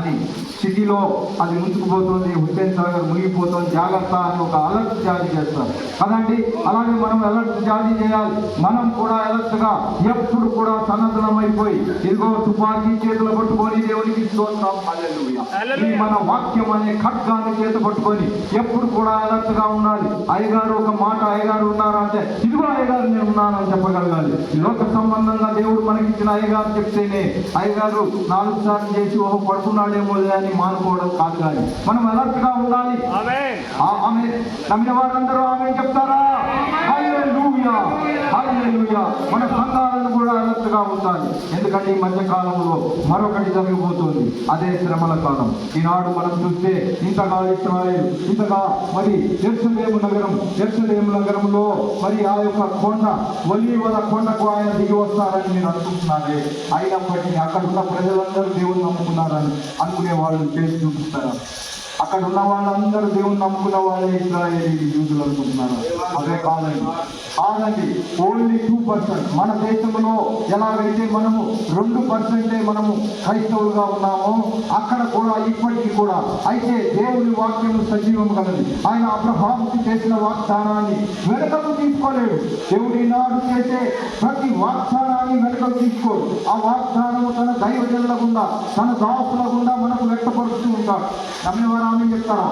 Speaker 1: అని, సిటీలో అది ముంచుకుపోతుంది, హుస్సేన్ సాగర్ మునిగిపోతుంది జాగ్రత్త అని ఒక అలర్ట్ జారీ చేస్తారు కదండి. అలాగే మనం అలర్ట్ జారీ చేయాలి. మనం కూడా అలర్ట్గా ఎప్పుడు కూడా సన్నద్ధమైపోయి ఇదిగో తుపాకీ చేతులు పట్టుకొని దేవునికి స్తోత్రం హల్లెలూయా, ఈ మన వాక్యం అనే ఖడ్గాన్ని చేతి పట్టుకొని ఎప్పుడు కూడా అలర్ట్ గా ఉండాలి. అయ్యగారు ఒక మాట, అయ్యగారు ఉన్నారా అంటే ఇదిగో అయ్యగారు నేను ఉన్నానని చెప్పగలగాలి. లోక సంబంధంగా దేవుడు మనకిచ్చిన అయ్యగారు చెప్తేనే అయ్యగారు 4 సార్లు చేసి ఓహో పడుకున్నాడేమో అని మానుకోవడం కాదు, కానీ మనం అలర్ట్ గా ఉండాలి. ఆమె నమ్మిన వారందరూ ఆమె చెప్తారా? హల్లెలూయా, హల్లెలూయా. మన సంఘాలను కూడా అలర్ట్ గా ఉండాలి. ఎందుకంటే ఈ మధ్య కాలంలో మరొకటి జరిగిపోతుంది, అదే శ్రమల కాలం. ఈనాడు మనం చూస్తే ఇంతగా ఇశ్రాయేలు, ఇంతగా మరి యెరూషలేము నగరంలో మరి ఆ యొక్క కొండ, ఒలీవల కొండకు ఆయన దిగి వస్తారని మీరు అనుకుంటున్నారే, అయినప్పటికీ అక్కడ ఉన్న ప్రజలందరూ దేవుని నమ్ముకున్నారని అనుకునే వాళ్ళు చేసి చూపిస్తారు. అక్కడ ఉన్న వాళ్ళందరూ దేవుని నమ్ముకున్న వాళ్ళే ఇశ్రాయేలీయులు, యూదులు అనుకుంటున్నారు. అదే కాదండి. ఓన్లీ 2%. మన దేశంలో ఎలాగైతే మనము 2% మనము క్రైస్తవులుగా ఉన్నామో అక్కడ కూడా ఇప్పటికీ కూడా అయితే దేవుని వాక్యం సజీవం కలది. ఆయన అబ్రహాముకి చేసిన వాగ్దానాన్ని వెనుకకు తీసుకోలేడు. దేవుడి నాడు చేసే ప్రతి వాగ్దానాన్ని వెనుకకు తీసుకోడు. ఆ వాగ్దానము తన దైవజనుల గుండా, తన దాసుల గుండా మనకు వ్యక్తపరుస్తూ ఉంటాడు. నమ్మిన వారు ఆమె చెప్తారా?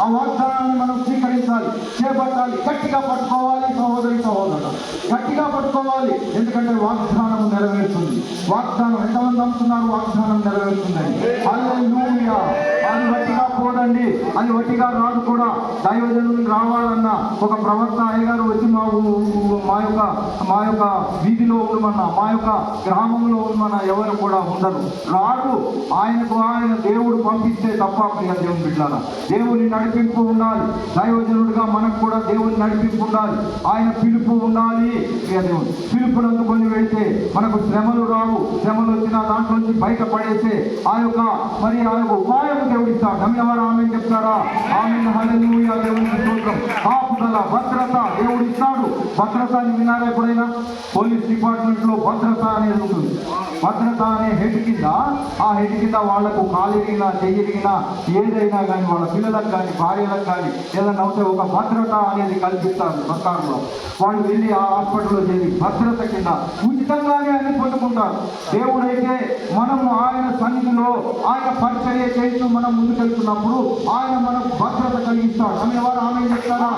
Speaker 1: ఆ వాగ్దానాన్ని మనం స్వీకరించాలి, చేపట్టాలి, గట్టిగా పట్టుకోవాలి. సహోదరి సహోదరుడు, గట్టిగా పట్టుకోవాలి. ఎందుకంటే వాగ్దానం నెరవేరుతుంది. వాగ్దానం ఎంతమంది నమ్ముతున్నారు? వాగ్దానం నెరవేరుతుందని. హల్లెలూయా. అది వట్టిగా పోదండి, అది వట్టిగా రాదు కూడా. దైవజనులు రావాలన్నా ఒక ప్రవక్త అయ్యగారు వచ్చి మా యొక్క వీధిలో ఉండమన్నా, మా యొక్క గ్రామంలో ఉండమన్నా ఎవరు కూడా ఉండరు, రాడు. ఆయన దేవుడు పంపిస్తే తప్ప ప్రియ దేవుని బిడ్డలారా, దేవుని నడిపింపు ఉండాలి. దైవజనుడిగా మనకు కూడా దేవుని నడిపింపు ఉండాలి, ఆయన పిలుపు ఉండాలి. ప్రియ దేవుడు పిలుపును అందుకొని వెళితే మనకు శ్రమలు రావు. శ్రమలు వచ్చిన దాంట్లో నుంచి బయటపడేసే ఆ యొక్క ఉపాయం దేవుడు ఇస్తాడు. నమ్మిన వారు ఆమె చెప్తారా? ఆమె హల్లెలూయా. దేవునికి స్తోత్రం. కాపుదల, భద్రత దేవుడు ఇస్తాడు. భద్రత అని విన్నారా ఎప్పుడైనా? పోలీస్ డిపార్ట్మెంట్ లో భద్రత అనేది ఉంటుంది. భద్రత అనే హెడ్ కింద, ఆ హెడ్ కింద వాళ్లకు కాలిరిగినా, చెయ్యిరిగినా, ఏదైనా కానీ వాళ్ళ పిల్లలకు కానీ భార్యలకు కానీ ఏదైనా అవుతే ఒక భద్రత అనేది కల్పిస్తారు సర్కారులో. వాళ్ళు వెళ్ళి ఆ హాస్పిటల్లో చేరి భద్రత కింద ఉచితంగానే అన్ని పొందుకుంటారు. దేవుడైతే మనము ఆయన సన్నిధిలో ఆయన పరిచర్య చేస్తూ మనం ముందుకెళ్తున్నప్పుడు ఆయన మనకు భద్రత కలిగిస్తాడు. అనే వారు ఆమె చెప్తారా?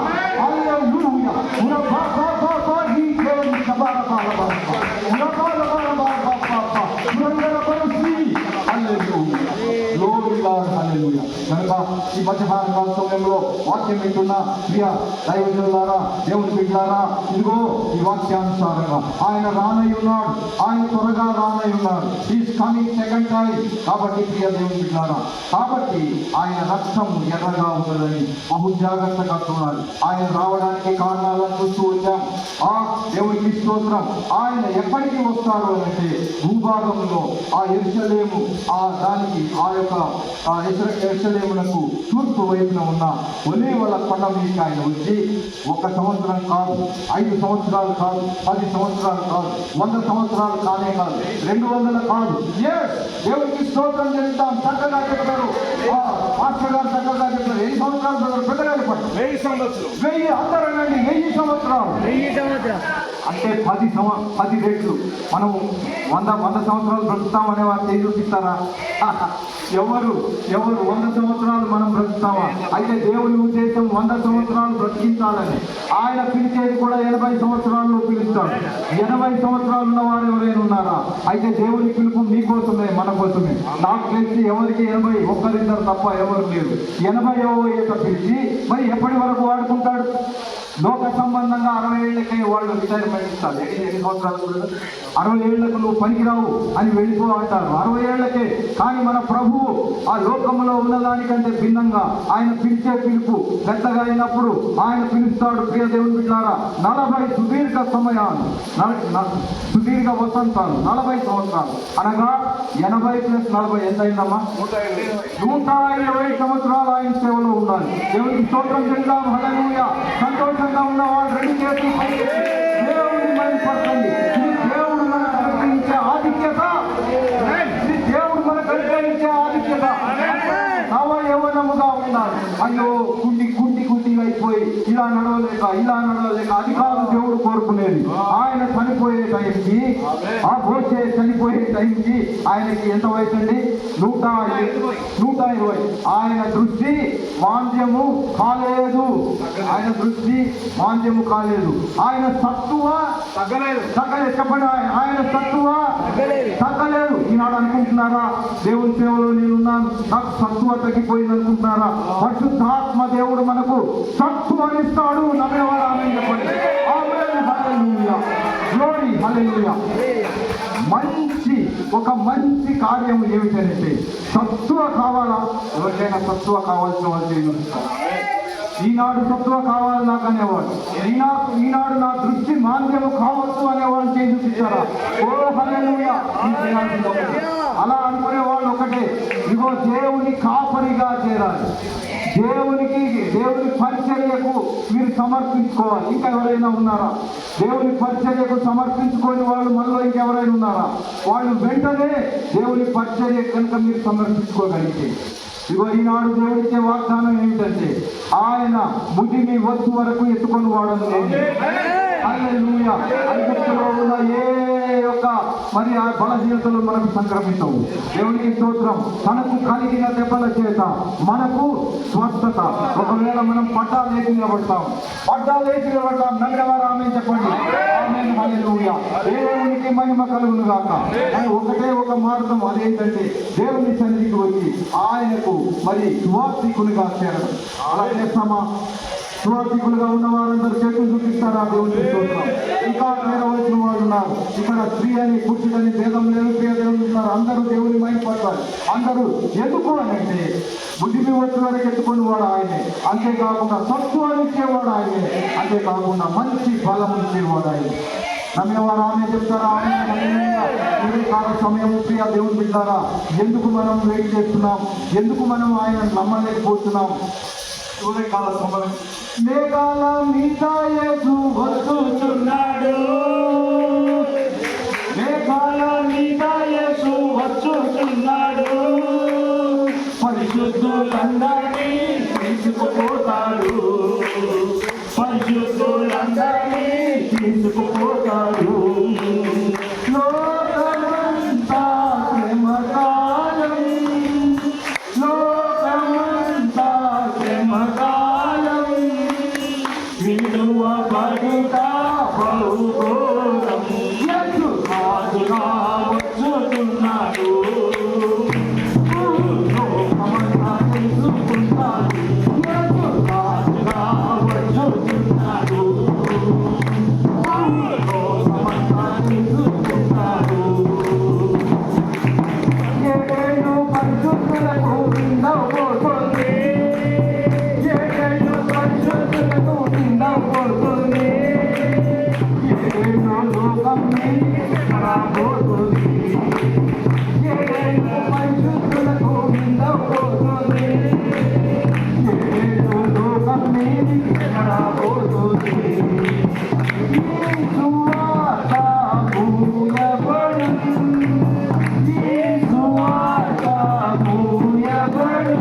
Speaker 1: కనుక ఈ మధ్యకాల సమయంలో వాక్యం వింటున్న ప్రియ దైవజనులారా, దేవుని బిడ్డలారా, ఇదిగో ఈ వాక్యానుసారంగా ఆయన రానై ఉన్నాడు. ఆయన త్వరగా రానై ఉన్నాడు. Is coming second time. కాబట్టి ప్రియ దేవుని బిడ్డలారా, కాబట్టి ఆయన రక్తం ఎర్రగా ఉన్నదని బహు జాగ్రత్తగా చూడాలి. ఆయన రావడానికి కారణాలను చూస్తూ వచ్చాం. ఆ దేవునికి స్తోత్రం. ఆయన ఎప్పటికీ వస్తారు అంటే భూభాగంలో ఆ యెరూషలేము, దానికి ఆ యొక్క యెరూషలేమునకు తూర్పు వైపున ఉన్న ఒలీవల కొండ మీదకి ఆయన వచ్చి 1 సంవత్సరం కాదు, 5 సంవత్సరాలు కాదు, 10 సంవత్సరాలు కాదు, 100 సంవత్సరాలు కానే కాదు, 200 కాదు. దేవునికి స్తోత్రం చెప్తాం. చక్కగా చెప్తారు మాస్టర్ గారు, చక్కగా చెప్తారు. 1000 సంవత్సరాలు పెద్దగా చెప్పండి. 1000 సంవత్సరాలు, 1000 అందరండి, 1000 సంవత్సరాలు అంటే 10 రెట్లు. మనము 100 సంవత్సరాలు బ్రతుకుతామనే వారు చేసి చూపిస్తారా? ఎవరు 100 సంవత్సరాలు మనం బ్రతుకుతామా? అయితే దేవుని ఉద్దేశం 100 సంవత్సరాలు బ్రతికించాలని. ఆయన పిలిచేది కూడా 80 సంవత్సరాల్లో పిలుస్తాడు. 80 సంవత్సరాలు ఉన్న వారు ఎవరైనా ఉన్నారా? అయితే దేవుని పిలుపు మీకోసమే, మన కోసమే. నాకు తెలిసి ఎవరికి 80, 1-2 తప్ప ఎవరు లేరు. 80వ ఏట పిలిచి మరి ఎప్పటి వరకు వాడుకుంటాడు? లోక సంబంధంగా 60 ఏళ్ళకే వాళ్ళు రిటైర్మెంట్ ఇస్తారు. ఎన్ని సంవత్సరాలు? 60 ఏళ్లకు నువ్వు పనికిరావు అని వెళ్ళిపో అంటారు, 60 ఏళ్లకే. కానీ మన ప్రభువు ఆ లోకంలో ఉన్నదానికంటే భిన్నంగా ఆయన పిలిచే పిలుపు పెద్దగా అయినప్పుడు ఆయన పిలుస్తాడు. ప్రియ దేవుని బిడ్డలారా, 40 సుదీర్ఘ సమయాలు, సుదీర్ఘ వసంతాలు, 40 సంవత్సరాలు అనగా 80 + 40 ఎంత అయిందమ్మా? 120 సంవత్సరాలు ఆయన సేవలో ఉండాలి. దేవునికి స్తోత్రం చెల్లిద్దాం. హల్లెలూయా. సంతోషంగా ఉన్న వాళ్ళు రెండు చేతులు పైకి దేవుని మైపరచండి. ఇది దేవుడు మనకు అనుగ్రహించే ఆధిక్యత, ఇది దేవుడు మనకు అనుగ్రహించే ఆధిక్యత. నవయవనముగా ఉండాలి. అయ్యో గుంటిగా అయిపోయి ఇలా నడవలేక అది కాదు దేవుడు కోరుకునేది. ఆయన చనిపోయే టైంకి, ఆ మోషే చనిపోయే టైంకి ఆయనకి ఎంత వయసు అండి? 120. ఆయన దృష్టి మాంద్యము కాలేదు. ఆయన సత్తువ తగ్గలేదు. చెప్పండి, ఆయన సత్తువ తగ్గలేదు. ఈనాడు అనుకుంటున్నారా దేవుని సేవలో నేనున్నాను, నాకు సత్తువ తగ్గిపోయింది అనుకుంటున్నారా? పరిశుద్ధాత్మ దేవుడు మనకు సత్తువనిస్తాడు. నమ్మేవారు ఆమేన్ చెప్పండి. ఆమేన్. హల్లెలూయా. గ్లోరీ. హల్లెలూయా. ఒక మంచి కార్యం ఏమిటంటే సత్తువ కావాలా? ఎవరికైనా సత్తువ కావాల్సిన వాళ్ళు చేయగలుగుతారు. ఈనాడు సత్తువ కావాలి నాకు అనేవాడు, ఈనాడు నా దృష్టి మాంద్యము కావచ్చు అనేవాళ్ళు చేసి చూపించారా? ఓ హల్లెలూయా. అలా అనుకునే వాళ్ళు ఒకటే, ఇగో దేవుని కాపరిగా చేరాలి, దేవుని పరిచర్యకు మీరు సమర్పించుకోవాలి. ఇంకా ఎవరైనా ఉన్నారా? దేవుని పరిచర్యకు సమర్పించుకొని వాళ్ళు మనలో ఇంకెవరైనా ఉన్నారా? వాళ్ళు వెంటనే దేవుని పరిచర్య కనుక మీరు సమర్పించుకోగలిగితే, ఇగో ఈనాడు దేవుడిచ్చే వాగ్దానం ఏమిటంటే ఆయన ముదిమి వస్తు వరకు ఎత్తుకొని వాడను. హల్లెలూయా. ఐగుప్తులో ఉన్న ఏ యొక్క మరి ఆ బలహీనతలు మనకు సంక్రమించవు. దేవునికి స్తోత్రం. తనకు కలిగిన దెబ్బల చేత మనకు స్వస్థత. ఒకవేళ మనం పడ్డాలేసి నిలబడతాం. నమ్మేవారు ఆమేన్ చెప్పండి. ఆమేన్. హల్లెలూయా. దేవునికి మహిమ కలుగును గాక. ఒకటే ఒక మార్గం, అదేంటంటే దేవుని సన్నిధికి వచ్చి ఆయనకు మరి సువార్థికునిగా చేరడం. అలా చేస్తామా? సువార్థికులుగా ఉన్న వారందరూ చేతులు చూపిస్తారా? దేవుని స్తోత్రం. ఇంకా చేరవలసిన వాళ్ళు ఉన్నారు. ఇక్కడ స్త్రీ అని పురుషుడని భేదం లేదు. ప్రియ దేవుని ఉన్నారు. అందరూ దేవుని మైపడతారు. అందరూ ఎందుకు అని అంటే బుద్ధిమి వచ్చే వరకు ఎత్తుకొని వాడు ఆయనే, అంతేకాకుండా సత్వాన్ని ఇచ్చేవాడు ఆయనే, అంతేకాకుండా మంచి బలం ఇచ్చేవాడు ఆయనే. నమ్మేవారు ఆమె చెప్తారా? కాల సమయం. ప్రియ దేవుని బిడ్డారా, ఎందుకు మనం వెయిట్ చేస్తున్నాం? ఎందుకు మనం ఆయన నమ్మలేకపోతున్నాం? కాల సమయం. మేఘాల మీద యేసు వస్తున్నాడు, మేఘాల మీద యేసు వస్తున్నాడు, పరిశుద్ధులందరినీ తీసుకుపోతాడు, పరిశుద్ధులందరినీ తీసుకుపోతాడు. లోకమంతా ప్రేమకాలం, లోకమంతా ప్రేమకాలం, విడువబడుట బహుఘోరం. యేసు రాజుగా వచ్చుతున్నాడు, లోకమంతా తెలుసుకుంటాడు. యేసు రాజుగా వచ్చుతున్నాడు, లోకమంతా తెలుసుకుంటాడు. ఏడేళ్ళు పరిశుద్ధులకు నిందపోతుంది, ఏడేళ్ళు పరిశుద్ధులకు నిందపోతుంది, ఏడేళ్ళు లోకం రాబోతుంది, ఏడేళ్ళు పరిశుద్ధులకు నిందపోతుంది, ఏడేళ్ళు లోకం రాబోతుంది. ఈ సువార్త మూయబడు, ఈ సువార్త మూయబడు,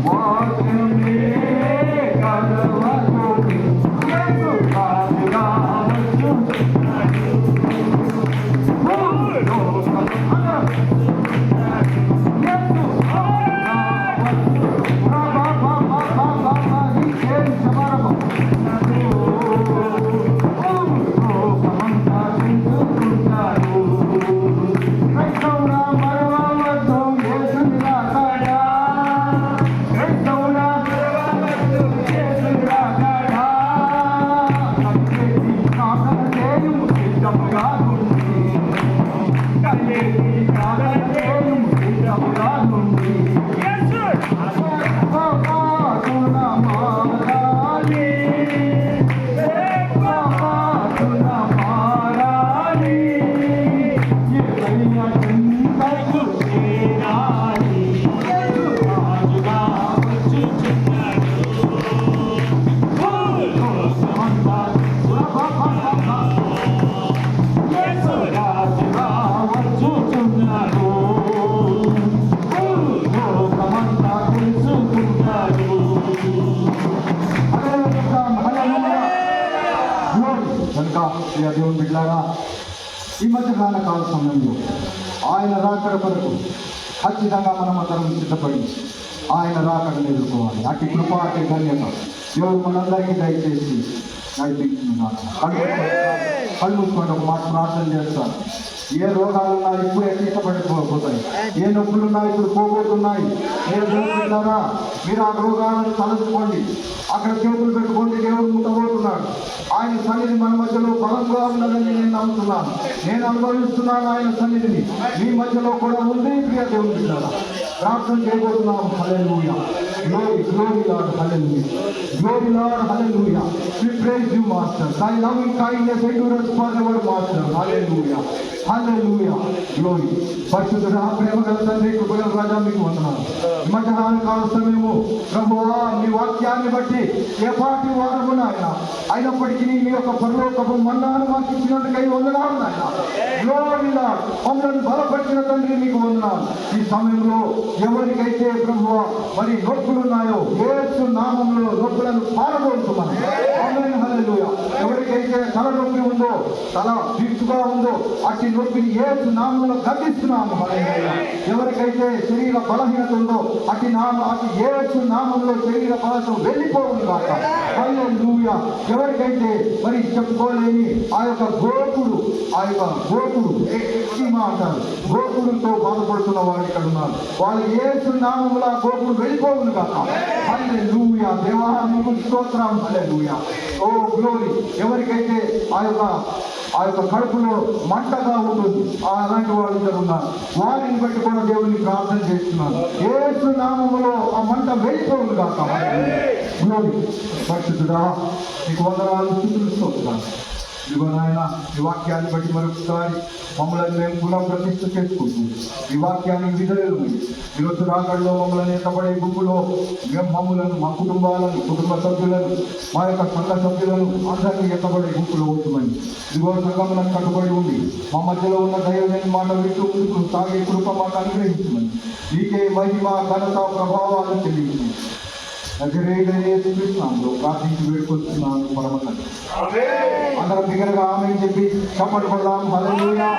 Speaker 1: వాక్యమే కలవదు. యేసు రాజుగా వచ్చుతున్నాడు, యేసు రాజుగా ఈ మధ్యకాల కాల సమయంలో ఆయన రాకడ కొరకు ఖచ్చితంగా మనం అందరం సిద్ధపడి ఆయన రాకడను ఎదుర్కోవాలి. అటు కృప అటు ధన్యత దేవుడు మనందరికీ దయచేసి నడిపించుకున్నాను. కళ్ళు మూసుకొని ఒక మాట ప్రార్థన చేస్తాను. ఏ రోగాలున్నా ఇప్పుడు ఎక్కించబడిపోతాయి, ఏ నొప్పులున్నా ఇప్పుడు పోగొట్టున్నాయి. మీరు చూస్తున్నారా, మీరు ఆ రోగాలను తలుచుకోండి, అక్కడ చేతులు పెట్టుకోండి. దేవుడు ముట్టబోతున్నాడు. ఆయన సన్నిధి మన మధ్యలో బలంగా ఉన్నదని నేను నమ్ముతున్నాను. నేను అనుభవిస్తున్నాను ఆయన సన్నిధిని. మీ మధ్యలో కూడా ఉంది. ప్రియ దేవుడు బిడ్డలారా, ప్రార్థన చేయబోతున్నాం. Hallelujah, glory glory Lord, hallelujah, glory Lord, hallelujah. We praise you master. Thy loving kindness endures forever, master. Hallelujah, hallelujah, glory. పరిశుద్ధుడా, ప్రేమగల తండ్రి, కృపగల రాజా, మీకు వందనాలు. మధ్యాహ్న కాల సమయము ప్రభువా, మీ వాక్యాన్ని బట్టి ఏ పాటి వారము నాయన, అయినప్పటికీ మీ యొక్క పరలోకపు మన్నాను మాకు ఇచ్చినందుకై వందనాలు నాయన. గ్లోరీ లార్డ్, మమ్మల్ని బలపరిచిన తండ్రి మీకు వందనాలు. ఈ సమయంలో ఎవరికైతే ప్రభువా మరి నొప్పులున్నాయో యేసు నామములో నొప్పులను పారబోతున్నాను. ఆమేన్, హల్లెలూయా. ఎవరికైతే తల నొప్పి ఉందో, తల దిక్కుగా ఉందో, అట్టి నొప్పిని యేసు నామములో గద్దిస్తున్నాము. హల్లెలూయా. ఎవరికైతే శరీర బలహీనత ఉందో, అట్టి యేసు నామములో శరీర బలత వెళ్ళిపోవును గాక. హల్లెలూయా. ఎవరికైతే మరి చెప్పుకోలేని ఆ యొక్క గోకుడు అంటారు, గోకుడుతో బాధపడుతున్న వారు ఇక్కడ ఉన్నారు. వాళ్ళు యేసు నామములో ఆ గోకుడు వెళ్ళిపోవును గాక. హల్లెలూయా. దేవా, మీకు స్తోత్రం. హల్లెలూయా. Oh glory. ఎవరికైతే ఆ యొక్క కడుపులో మంటగా ఉంటుంది, అలాంటి వాళ్ళు ఇక్కడ ఉన్నారు. వారిని బట్టి కూడా దేవుని ప్రార్థన చేస్తున్నాను. యేసు నామములో ఆ మంట వెళ్ళిపోవును గాక. గ్లోరీ. పరిశుద్ధుడా, నీకు వందనాలు, స్తుతులు, స్తోత్రాలు. ఇదిగో నాయన, ఈ వాక్యాన్ని బట్టి మరొకసారి మమ్మల్ని మేము పునః ప్రతిష్ఠ చేసుకుంటూ ఈ వాక్యానికి విధులు ఈరోజు రాకడలో మమ్మల్ని ఎత్తబడే గుంపులో మేము మమ్మలను, మా కుటుంబాలను, కుటుంబ సభ్యులను, మా యొక్క సంఘ సభ్యులను అందరినీ ఎత్తబడే గుంపులో ఉంచమని, ఇదిగో సంఘములను కట్టుబడి ఉండి మా మధ్యలో ఉన్న దైవలేని మాట వింటూ ముందుకు సాగే కృప మాకు అనుగ్రహించమని, నీకే మహిమ, ఘనత, ప్రభావాలు చెల్లించి చూపిస్తున్నాను ప్రార్థించి వేడుకొస్తున్నాను. పరమ తండ్రి. అందరం బిగ్గరగా ఆమేన్ చెప్పి చప్పట్లు కొడదాం. హల్లెలూయా.